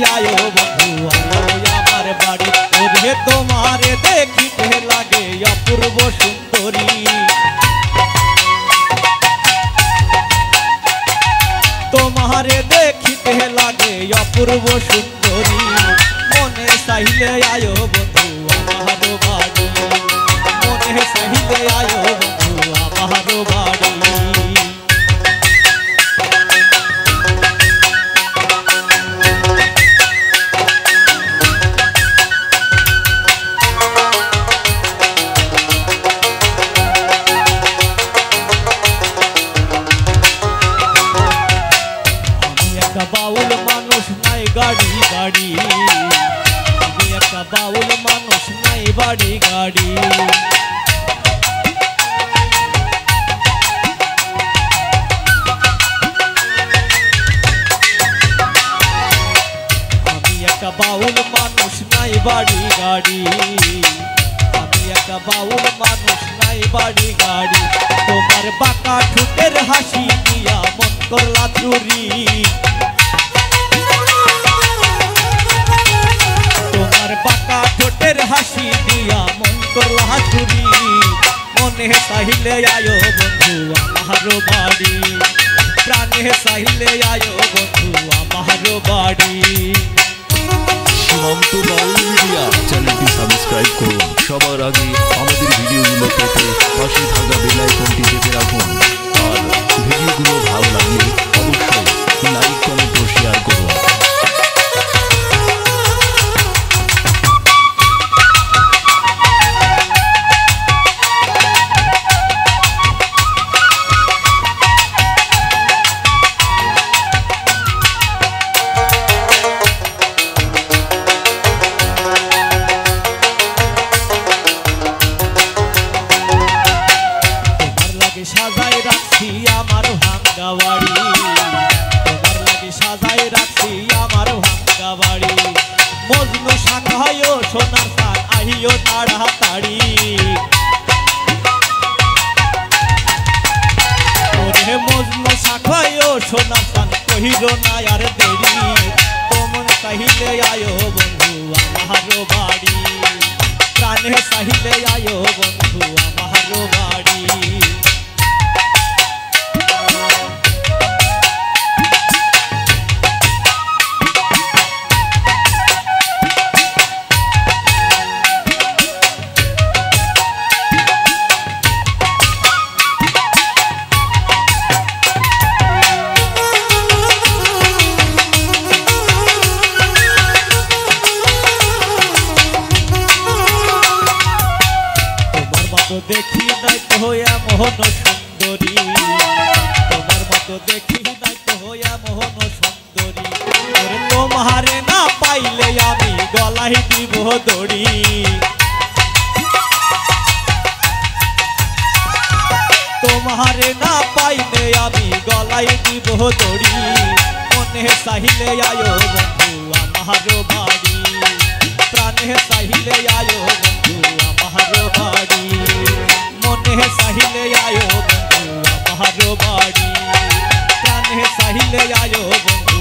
आयो बंधु आमार बाड़ी ओरे तुम्हारे देखिते लागे अपूर्व सुंदरी तुम्हारे देखिते लागे अपूर्व सुंदरी मने चाहिले आयो बंधु आमार बाड़ी मने चाहिले आयो बंधु आमार बाड़ी बाउल मानुष नाई गाड़ी गाड़ी आमी एकटा बाउल मानुष नाई बाड़ी गाड़ी आमी एकटा बाउल मानुष नाई बाड़ी गाड़ी आमी एकटा बाउल मानुष नाई बाड़ी गाड़ी तोमार बाका ठुटेर हासि दिया मन करला चुरी बाका ठोटेर हासि दिया मन करला चुरी मने चाहिले आयो बंधु आमार बाड़ी प्राणे चाहिले आयो बंधु आमार बाड़ी সীমান্ত বাউল মিডিয়া চ্যানেলটি সাবস্ক্রাইব করুন সবার আগে আমাদের ভিডিওগুলো পেতে পাশে থাকা বেল আইকনটি চেপে রাখুন আর ভিডিওগুলো ভালো লাগলে অবশ্যই লাইক কমেন্ট ও শেয়ার করুন সাজাই রাখছি আমার ভাঙ্গা বাড়ি তোমার লাগি সাজাই রাখছি আমার ভাঙ্গা বাড়ি মজনু সাঙ্গাইও সোনার সান আহিও তাড়াতাড়ি ওরে মজনু সাঙ্গাইও সোনার সান কহিরো না আর দেরি তোমন চাহিলে আয়ো বন্ধু আমার বাড়ি প্রাণে চাহিলে আয়ো বন্ধু আমার বাড়ি देखी नहीं तो होया मोहन सुंदरी तुम्हार मत देखी नहीं तो होया मोहन सुंदरी और तुम्हारे ना पाइले आमी गलाई দিব दड़ी तुम्हारे ना पाइले आमी गलाई দিব दड़ी मने चाहिले आयो बंधु आमार बाड़ी प्राणे चाहिले आयो बंधु आमार बाड़ी मने चाहिले आयो बंधु आमार बाड़ी प्राणे चाहिले आयो बंधु